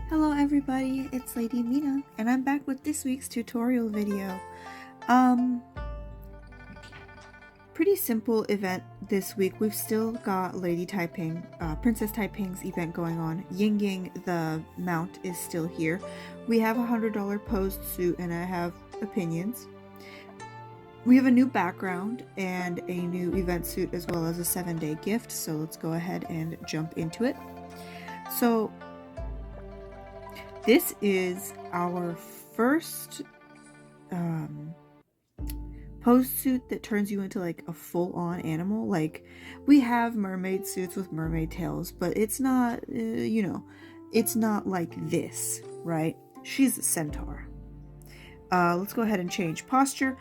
Hello everybody, it's Lady Mina, and I'm back with this week's tutorial video. Pretty simple event this week. We've still got Lady Taiping, Princess Taiping's event going on. Ying Ying, the mount, is still here. We have a $100 posed suit, and I have opinions. We have a new background and a new event suit, as well as a 7-day gift, so let's go ahead and jump into it. So this is our first pose suit that turns you into like a full-on animal. Like, we have mermaid suits with mermaid tails, but it's not, it's not like this, right? She's a centaur. Let's go ahead and change posture.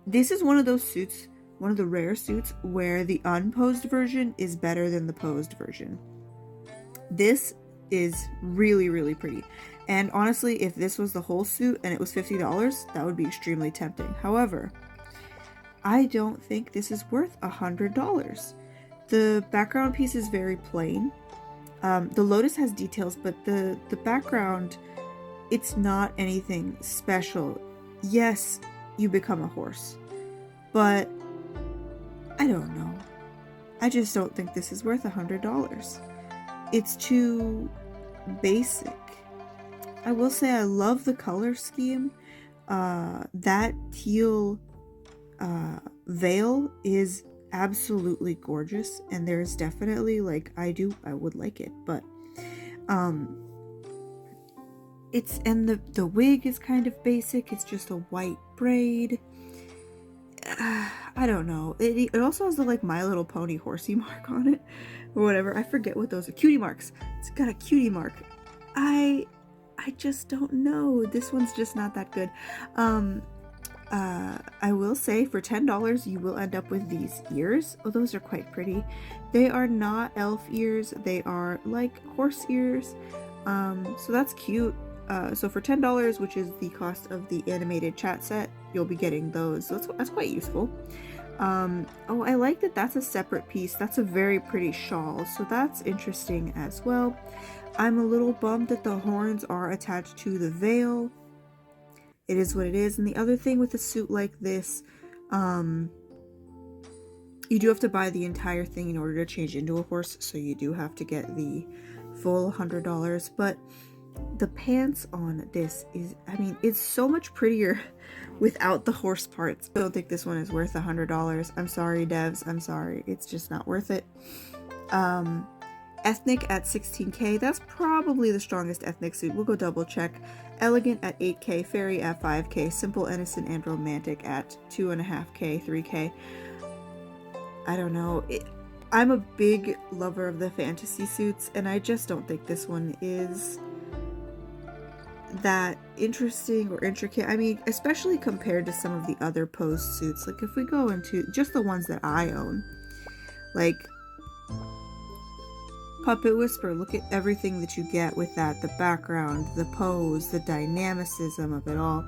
This is one of those suits, one of the rare suits, where the unposed version is better than the posed version. This is really, really pretty. And honestly, if this was the whole suit and it was $50, that would be extremely tempting. However, I don't think this is worth $100. The background piece is very plain. The lotus has details, but the background, it's not anything special. Yes, you become a horse, but I don't know. I just don't think this is worth $100. It's too basic. I will say I love the color scheme. That teal veil is absolutely gorgeous, and there's definitely, like, I would like it, but and the wig is kind of basic. It's just a white braid. I don't know. It also has the like My Little Pony horsey mark on it, or whatever. I forget what those are. Cutie marks. It's got a cutie mark. I just don't know. This one's just not that good. I will say for $10 you will end up with these ears. Oh, those are quite pretty. They are not elf ears. They are like horse ears. So that's cute. So for $10, which is the cost of the animated chat set, you'll be getting those. So that's quite useful. Oh, I like that that's a separate piece. That's a very pretty shawl. So that's interesting as well. I'm a little bummed that the horns are attached to the veil. It is what it is. And the other thing with a suit like this, you do have to buy the entire thing in order to change into a horse. So you do have to get the full $100. But the pants on this is, I mean, it's so much prettier without the horse parts. I don't think this one is worth $100. I'm sorry, devs. I'm sorry. It's just not worth it. Ethnic at 16K. That's probably the strongest ethnic suit. We'll go double check. Elegant at 8K. Fairy at 5K. Simple, innocent, and romantic at 2.5K, 3K. I don't know. I'm a big lover of the fantasy suits, and I just don't think this one is that interesting or intricate. I mean, especially compared to some of the other posed suits. Like, if we go into just the ones that I own, like Puppet Whisper, look at everything that you get with that. The background, the pose, the dynamicism of it all.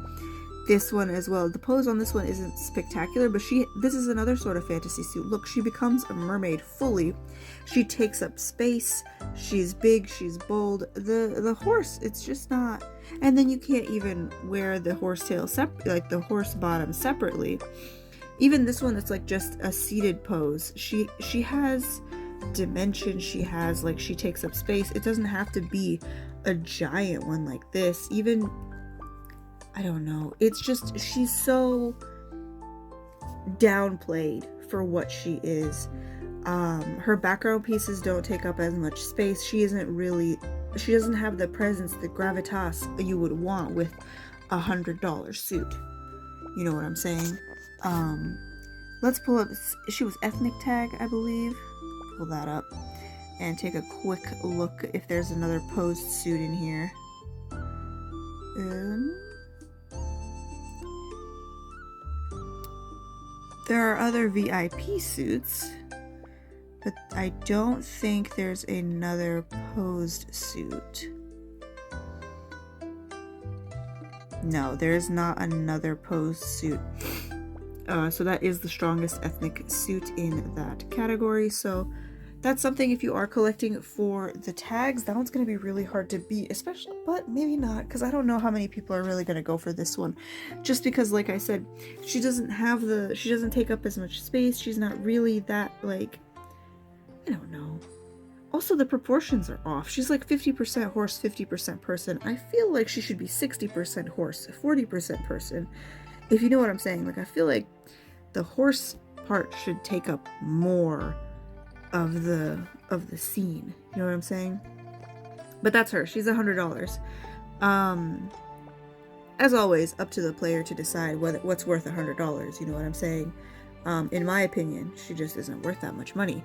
This one as well. The pose on this one isn't spectacular, but this is another sort of fantasy suit. Look, she becomes a mermaid fully. She takes up space. She's big, she's bold. The horse, it's just not. And then you can't even wear the horse tail like the horse bottom separately. Even this one that's like just a seated pose. She has dimension. She has, like, she takes up space. It doesn't have to be a giant one like this. Even, I don't know. It's just, she's so downplayed for what she is. Her background pieces don't take up as much space. She doesn't have the presence, the gravitas you would want with a $100 suit. You know what I'm saying? Let's pull up, she was ethnic tag, I believe. Pull that up and take a quick look if there's another posed suit in here. There are other VIP suits, but I don't think there's another posed suit. No, there's not another posed suit. So that is the strongest ethnic suit in that category. So that's something if you are collecting for the tags, that one's going to be really hard to beat, especially, but maybe not, because I don't know how many people are really going to go for this one. Just because, like I said, she doesn't take up as much space. She's not really that, like, I don't know. Also, the proportions are off. She's like 50% horse, 50% person. I feel like she should be 60% horse, 40% person. If you know what I'm saying. Like, I feel like the horse part should take up more of the scene. You know what I'm saying? But that's her. She's $100. As always, up to the player to decide what's worth $100. You know what I'm saying? In my opinion, she just isn't worth that much money.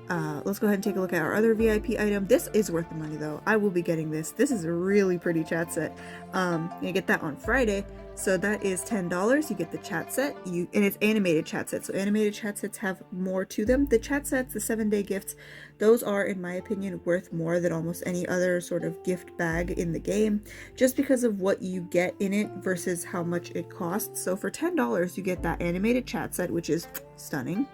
Let's go ahead and take a look at our other VIP item. This is worth the money though. I will be getting this. This is a really pretty chat set. You get that on Friday. So that is $10. You get the chat set. And it's animated chat sets. So animated chat sets have more to them. The chat sets, the 7-day gifts, those are, in my opinion, worth more than almost any other sort of gift bag in the game, just because of what you get in it versus how much it costs. So for $10, you get that animated chat set, which is stunning.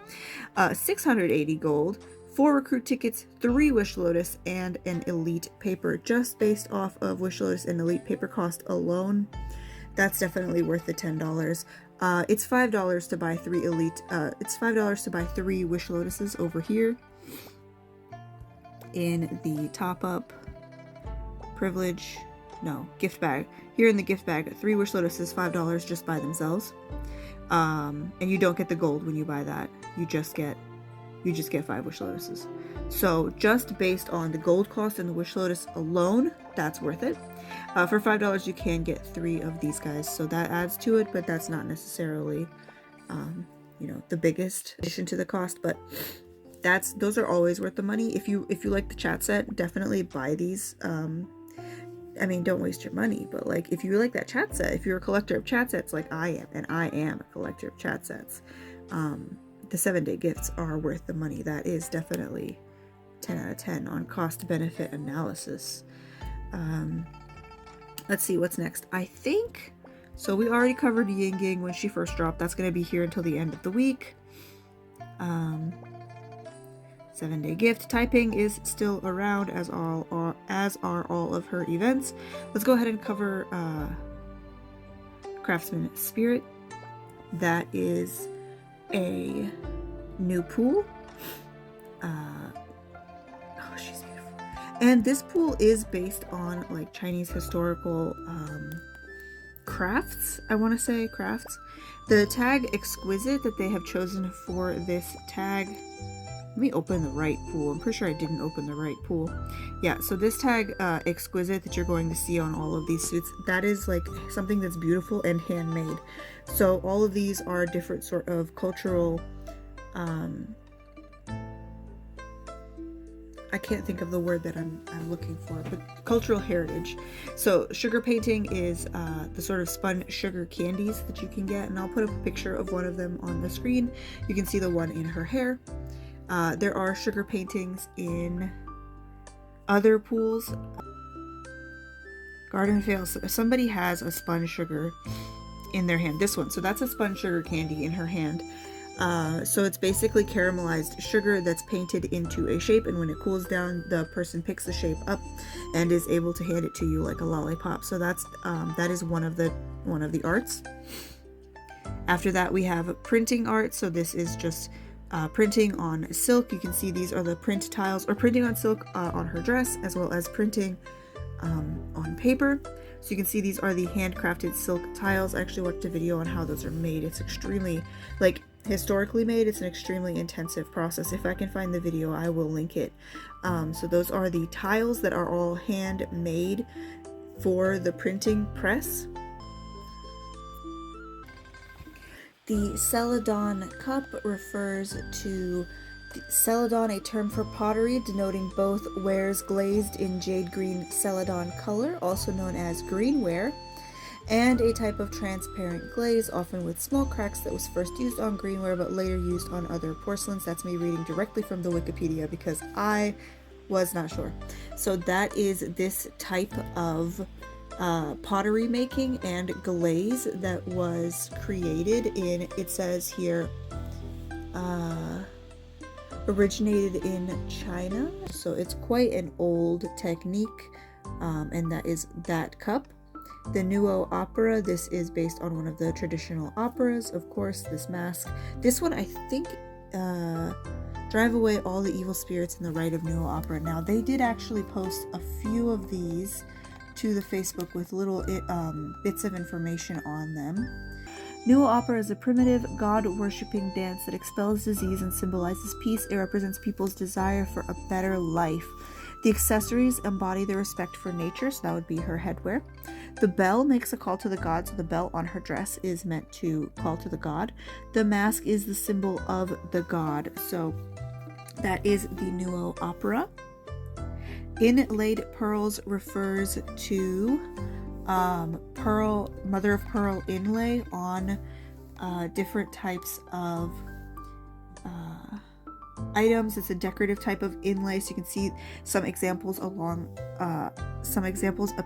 680 gold. 4 recruit tickets, 3 Wish Lotus, and an Elite paper. Just based off of Wish Lotus and Elite paper cost alone, that's definitely worth the $10. It's $5 to buy 3 Elite. It's $5 to buy 3 Wish Lotuses over here in the top up privilege. No, gift bag. Here in the gift bag, 3 Wish Lotuses, $5 just by themselves. And you don't get the gold when you buy that. You just get 5 Wish Lotuses. So just based on the gold cost and the Wish Lotus alone, that's worth it. For $5, you can get 3 of these guys, so that adds to it, but that's not necessarily, the biggest addition to the cost. But those are always worth the money. If you like the chat set, definitely buy these. I mean, don't waste your money, but like if you like that chat set, if you're a collector of chat sets like I am, and I am a collector of chat sets, the 7-day gifts are worth the money. That is definitely 10 out of 10 on cost benefit analysis. Let's see what's next. I think so. We already covered Ying when she first dropped. That's going to be here until the end of the week. 7-day gift typing is still around, as are all of her events. Let's go ahead and cover Craftsman Spirit. That is a new pool. She's beautiful. And this pool is based on like Chinese historical crafts. I want to say crafts. The tag Exquisite that they have chosen for this tag. Let me open the right pool. I'm pretty sure I didn't open the right pool. Yeah, so this tag Exquisite that you're going to see on all of these suits, that is like something that's beautiful and handmade. So all of these are different sort of cultural, I can't think of the word that I'm looking for, but cultural heritage. So sugar painting is the sort of spun sugar candies that you can get, and I'll put up a picture of one of them on the screen. You can see the one in her hair. There are sugar paintings in other pools. Garden Fails. Somebody has a spun sugar in their hand. This one. So that's a spun sugar candy in her hand. So it's basically caramelized sugar that's painted into a shape, and when it cools down, the person picks the shape up and is able to hand it to you like a lollipop. So that is one of the arts. After that, we have printing art. So this is just printing on silk. You can see these are the print tiles, or printing on silk on her dress, as well as printing on paper. So you can see these are the handcrafted silk tiles. I actually watched a video on how those are made. It's extremely, like, historically made. It's an extremely intensive process. If I can find the video, I will link it. So those are the tiles that are all handmade for the printing press. The Celadon cup refers to Celadon, a term for pottery denoting both wares glazed in jade green Celadon color, also known as greenware, and a type of transparent glaze, often with small cracks, that was first used on greenware but later used on other porcelains. That's me reading directly from the Wikipedia because I was not sure. So that is this type of pottery making and glaze that was created in, it says here, originated in China, so it's quite an old technique, and that is that cup. The Nuo opera, this is based on one of the traditional operas, of course. This mask, this one I think drive away all the evil spirits in the rite of Nuo opera. Now they did actually post a few of these to the Facebook with little bits of information on them. Nuo opera is a primitive, god-worshipping dance that expels disease and symbolizes peace. It represents people's desire for a better life. The accessories embody the respect for nature, so that would be her headwear. The bell makes a call to the god, so the bell on her dress is meant to call to the god. The mask is the symbol of the god, so that is the Nuo opera. Inlaid pearls refers to mother of pearl inlay on different types of items. It's a decorative type of inlay, so you can see some examples up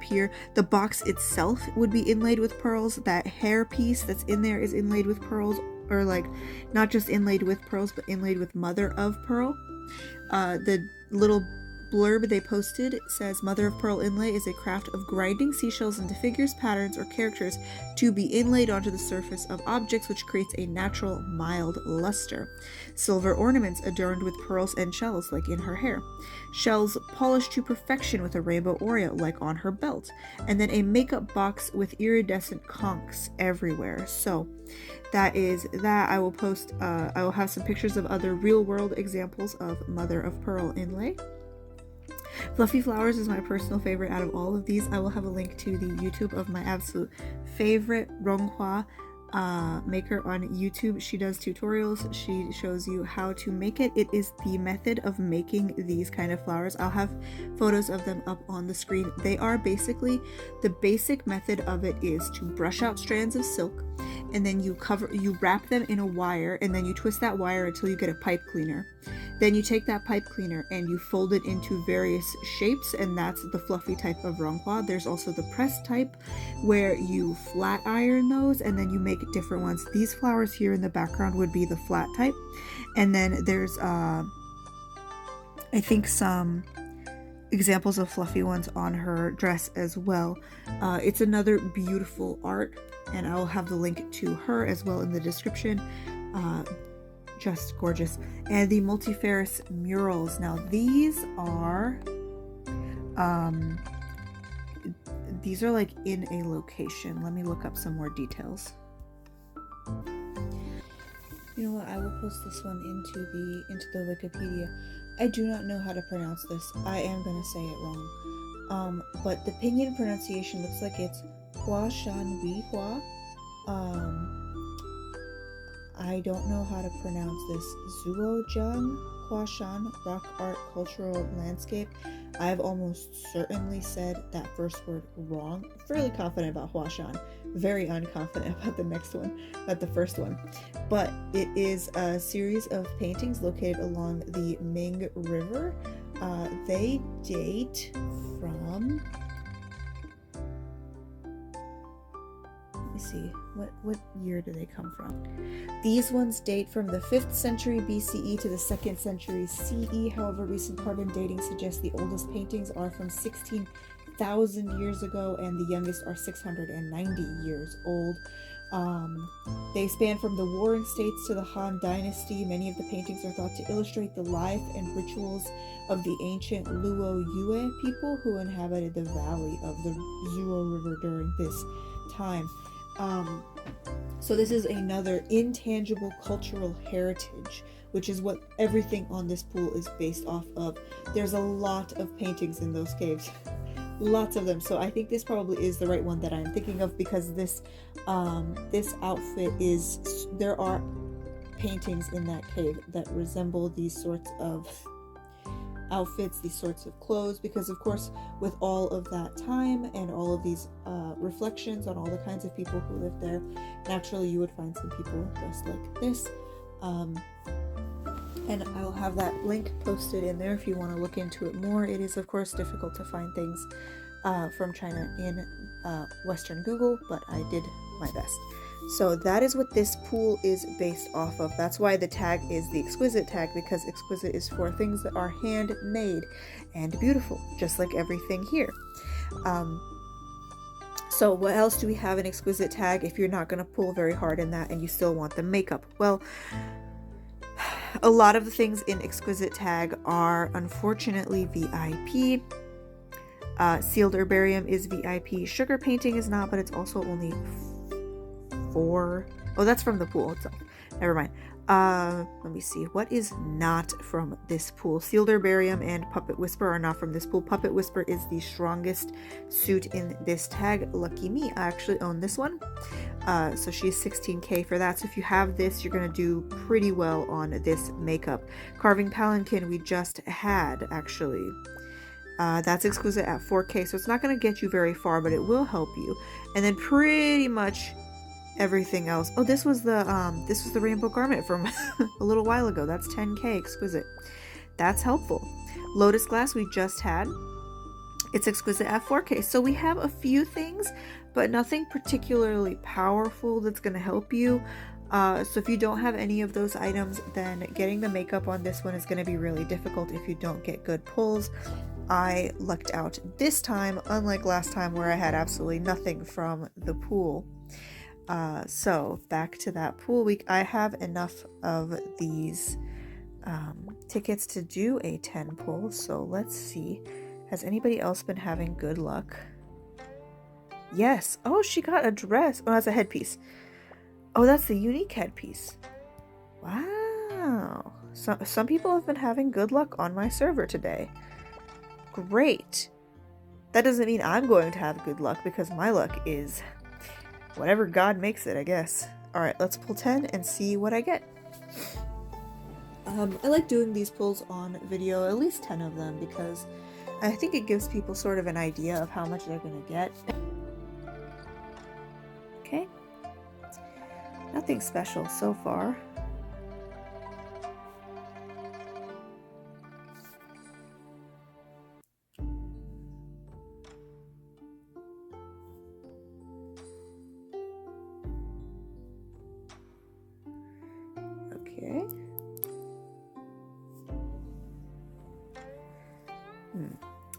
here. The box itself would be inlaid with pearls. That hair piece that's in there is inlaid with pearls, or like not just inlaid with pearls, but inlaid with mother of pearl. The little blurb they posted says, mother of pearl inlay is a craft of grinding seashells into figures, patterns, or characters to be inlaid onto the surface of objects, which creates a natural mild luster. Silver ornaments adorned with pearls and shells, like in her hair. Shells polished to perfection with a rainbow Oreo, like on her belt. And then a makeup box with iridescent conchs everywhere. So that is that. I will post I will have some pictures of other real world examples of mother of pearl inlay. Fluffy Flowers is my personal favorite out of all of these. I will have a link to the YouTube of my absolute favorite Ronghua maker on YouTube. She does tutorials. She shows you how to make it. It is the method of making these kind of flowers. I'll have photos of them up on the screen. They are basically, the basic method of it is to brush out strands of silk, and then you wrap them in a wire, and then you twist that wire until you get a pipe cleaner. Then you take that pipe cleaner and you fold it into various shapes, and that's the fluffy type of Ronghua. There's also the pressed type where you flat iron those and then you make different ones. These flowers here in the background would be the flat type. And then there's I think some examples of fluffy ones on her dress as well. It's another beautiful art, and I'll have the link to her as well in the description. Just gorgeous. And the multifarious murals. Now these are like in a location. Let me look up some more details. You know what? I will post this one into the Wikipedia. I do not know how to pronounce this. I am gonna say it wrong. But the pinyin pronunciation looks like it's Huashan Wihua. I don't know how to pronounce this. Zuojiang Huashan Rock Art Cultural Landscape. I've almost certainly said that first word wrong. Fairly confident about Huashan. Very unconfident about the first one. But it is a series of paintings located along the Ming River. They date from... Let me see. What year do they come from? These ones date from the 5th century BCE to the 2nd century CE. However, recent carbon dating suggests the oldest paintings are from 16,000 years ago and the youngest are 690 years old. They span from the Warring States to the Han Dynasty. Many of the paintings are thought to illustrate the life and rituals of the ancient Luo Yue people who inhabited the valley of the Zuo River during this time. So this is another intangible cultural heritage, which is what everything on this pool is based off of. There's a lot of paintings in those caves. Lots of them. So I think this probably is the right one that I'm thinking of, because this outfit is, there are paintings in that cave that resemble these sorts of outfits, these sorts of clothes, because of course with all of that time and all of these reflections on all the kinds of people who lived there, naturally you would find some people dressed like this. And I'll have that link posted in there if you want to look into it more. It is of course difficult to find things from China in Western Google, but I did my best. So that is what this pool is based off of. That's why the tag is the exquisite tag, because exquisite is for things that are handmade and beautiful, just like everything here. So what else do we have in exquisite tag if you're not going to pull very hard in that and you still want the makeup? Well, a lot of the things in exquisite tag are unfortunately VIP. Sealed herbarium is VIP. Sugar painting is not, but it's also only 4. Oh, that's from the pool itself. Never mind. Let me see. What is not from this pool? Sealed herbarium and Puppet Whisper are not from this pool. Puppet Whisper is the strongest suit in this tag. Lucky me, I actually own this one. So she's 16k for that. So if you have this, you're gonna do pretty well on this makeup. Carving Palanquin we just had, actually. That's exquisite at 4k, so it's not going to get you very far, but it will help you. And then pretty much everything else. Oh, this was the rainbow garment from a little while ago. That's 10k exquisite. That's helpful. Lotus glass we just had. It's exquisite at 4k. So we have a few things, but nothing particularly powerful that's going to help you. So if you don't have any of those items, then getting the makeup on this one is going to be really difficult if you don't get good pulls. I lucked out this time, unlike last time where I had absolutely nothing from the pool. So back to that pool week, I have enough of these tickets to do a 10 pull. So let's see. Has anybody else been having good luck? Yes. Oh, she got a dress. Oh, that's a headpiece. Oh, that's the unique headpiece. Wow. So, some people have been having good luck on my server today. Great. That doesn't mean I'm going to have good luck, because my luck is whatever God makes it, I guess. Alright, let's pull 10 and see what I get. I like doing these pulls on video, at least 10 of them, because I think it gives people sort of an idea of how much they're going to get. Okay. Nothing special so far. Okay.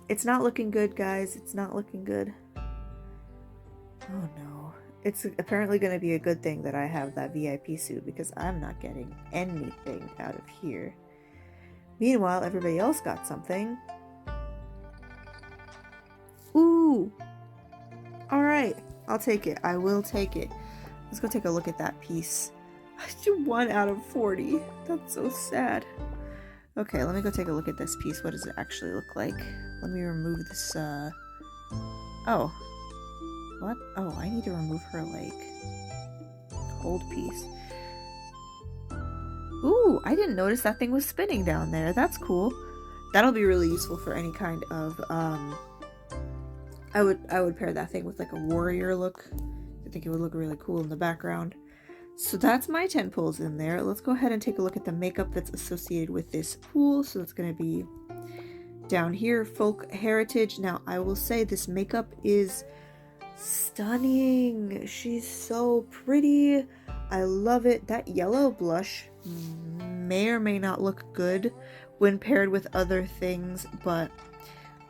It's not looking good, guys. It's not looking good. Oh no. It's apparently going to be a good thing that I have that VIP suit, because I'm not getting anything out of here. Meanwhile, everybody else got something. Ooh! Alright, I'll take it. I will take it. Let's go take a look at that piece. I do 1 out of 40. That's so sad. Okay, let me go take a look at this piece. What does it actually look like? Let me remove this, Oh. What? Oh, I need to remove her, like, hold piece. Ooh, I didn't notice that thing was spinning down there. That's cool. That'll be really useful for any kind of, I would pair that thing with, like, a warrior look. I think it would look really cool in the background. So that's my 10 pulls in there. Let's go ahead and take a look at the makeup that's associated with this pool. So it's going to be down here, folk heritage. Now, I will say this makeup is stunning. She's so pretty. I love it. That yellow blush may or may not look good when paired with other things, but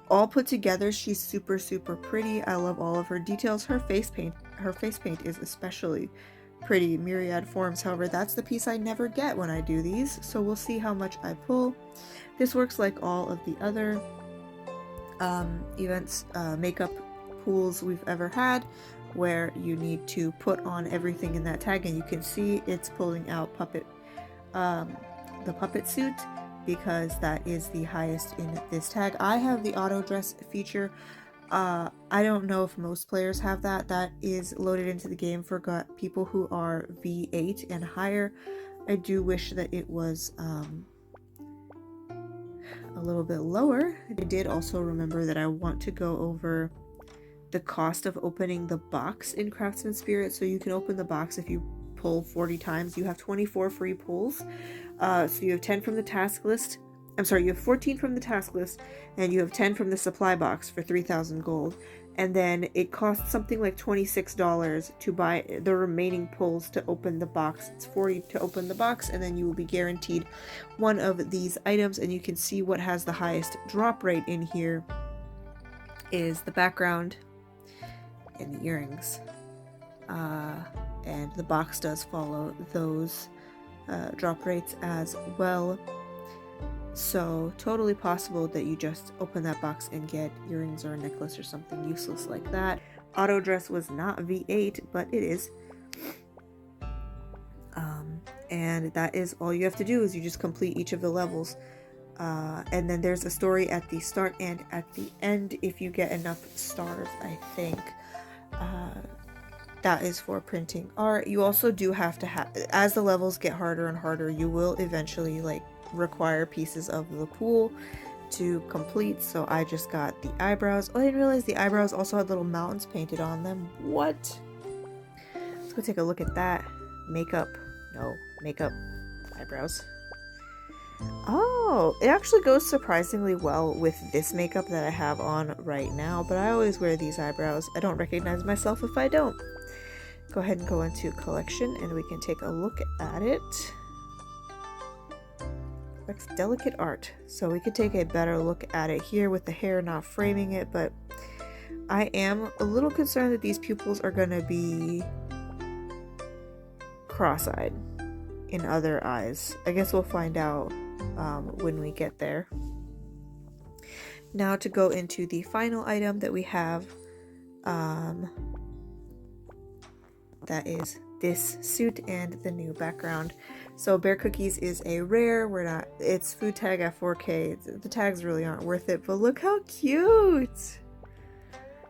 all put together, she's super, super pretty. I love all of her details. Her face paint is especially pretty. Myriad forms, however, that's the piece I never get when I do these, so we'll see how much I pull. This works like all of the other makeup pools we've ever had, where you need to put on everything in that tag, and you can see it's pulling out the puppet suit, because that is the highest in this tag. I have the auto dress feature. I don't know if most players have that. That is loaded into the game for people who are V8 and higher. I do wish that it was a little bit lower. I did also remember that I want to go over the cost of opening the box in Craftsman Spirit. So you can open the box if you pull 40 times. You have 24 free pulls. So you have 10 from the task list, I'm sorry, you have 14 from the task list, and you have 10 from the supply box for 3,000 gold. And then it costs something like $26 to buy the remaining pulls to open the box. It's 40 to open the box, and then you will be guaranteed one of these items. And you can see what has the highest drop rate in here is the background and the earrings. And the box does follow those drop rates as well. So totally possible that you just open that box and get earrings or a necklace or something useless like that. Auto dress was not V8, but it is. And that is all you have to do, is you just complete each of the levels. And then there's a story at the start and at the end if you get enough stars, I think. That is for printing art. You also do have to have, as the levels get harder and harder, you will eventually like require pieces of the pool to complete. So I just got the eyebrows. Oh, I didn't realize the eyebrows also had little mountains painted on them. What? Let's go take a look at that. Makeup. No, makeup. Eyebrows. Oh, it actually goes surprisingly well with this makeup that I have on right now, but I always wear these eyebrows. I don't recognize myself if I don't. Go ahead and go into collection and we can take a look at it. It's delicate art, so we could take a better look at it here with the hair not framing it, but I am a little concerned that these pupils are going to be cross-eyed in other eyes. I guess we'll find out when we get there. Now to go into the final item that we have, that is this suit and the new background. So Bear Cookies is a rare. It's food tag at 4K. The tags really aren't worth it, but look how cute.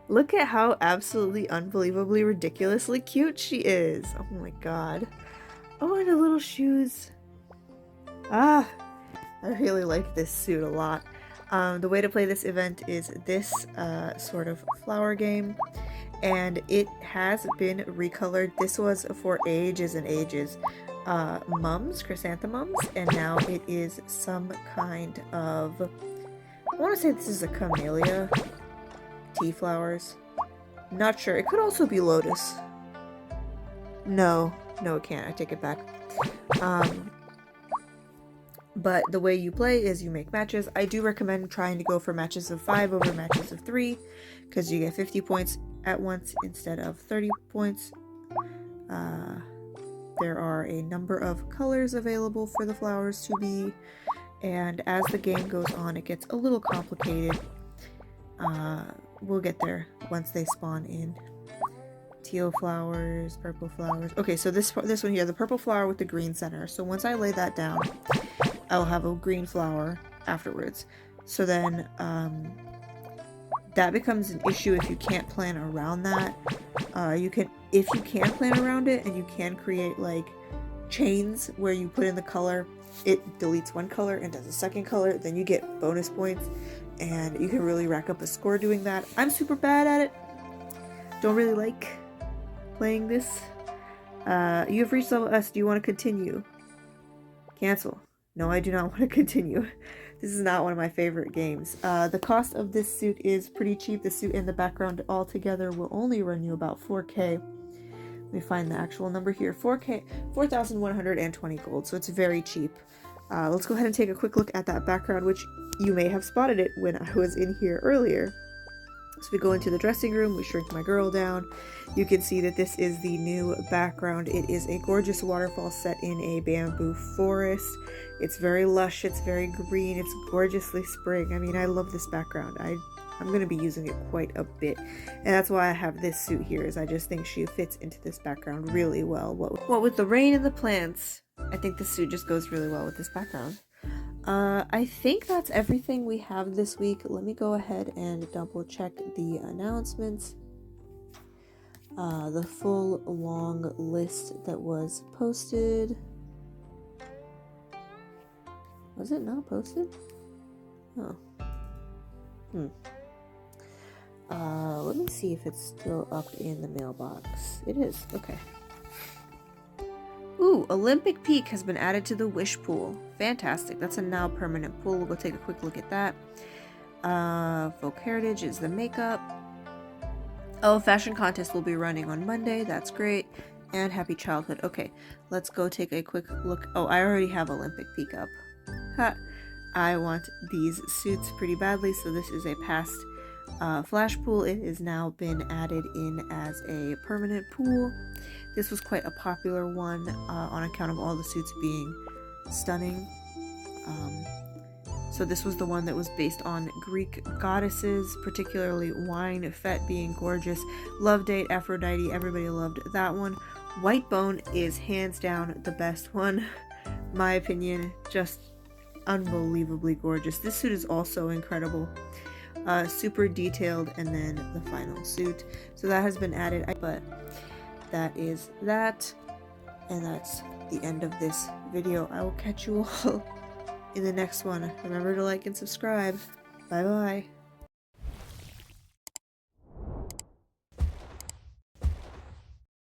Look at how absolutely unbelievably ridiculously cute she is. Oh my god. Oh, and her little shoes. Ah, I really like this suit a lot. The way to play this event is this sort of flower game, and it has been recolored. This was for ages and ages. Mums, chrysanthemums, and now it is some kind of, I want to say this is a camellia, tea flowers. Not sure. It could also be lotus. No, it can't. I take it back. But the way you play is you make matches. I do recommend trying to go for matches of 5 over matches of 3, because you get 50 points at once instead of 30 points. There are a number of colors available for the flowers to be, and as the game goes on, it gets a little complicated. We'll get there once they spawn in. Teal flowers, purple flowers. Okay, so this one here, the purple flower with the green center. So once I lay that down, I'll have a green flower afterwards. So then that becomes an issue if you can't plan around that. If you can plan around it and you can create like chains where you put in the color, it deletes one color and does a second color, then you get bonus points and you can really rack up a score doing that. I'm super bad at it. Don't really like playing this. You have reached level S. Do you want to continue? Cancel. No, I do not want to continue. This is not one of my favorite games. The cost of this suit is pretty cheap. The suit and the background all together will only run you about 4K. Let me find the actual number here. 4,120 gold, so it's very cheap. Let's go ahead and take a quick look at that background, which you may have spotted it when I was in here earlier. So we go into the dressing room, we shrink my girl down. You can see that this is the new background. It is a gorgeous waterfall set in a bamboo forest. It's very lush, it's very green, it's gorgeously spring. I mean, I love this background. I'm going to be using it quite a bit. And that's why I have this suit here, is I just think she fits into this background really well. What with the rain and the plants, I think this suit just goes really well with this background. I think that's everything we have this week. Let me go ahead and double check the announcements. The full long list that was posted. Was it not posted? Oh. Let me see if it's still up in the mailbox. It is. Okay. Ooh, Olympic Peak has been added to the Wish pool. Fantastic. That's a now permanent pool. We'll go take a quick look at that. Folk Heritage is the makeup. Oh, fashion contest will be running on Monday. That's great. And Happy Childhood. Okay, let's go take a quick look. Oh, I already have Olympic Peak up. Ha! I want these suits pretty badly, so this is a past flash pool. It has now been added in as a permanent pool. This was quite a popular one on account of all the suits being stunning. So this was the one that was based on Greek goddesses, particularly Wine, Fet being gorgeous, Love Date, Aphrodite, everybody loved that one. White Bone is hands down the best one, my opinion, just unbelievably gorgeous. This suit is also incredible, super detailed, and then the final suit. So that has been added, but that is that, and that's the end of this video. I will catch you all in the next one. Remember to like and subscribe. Bye bye.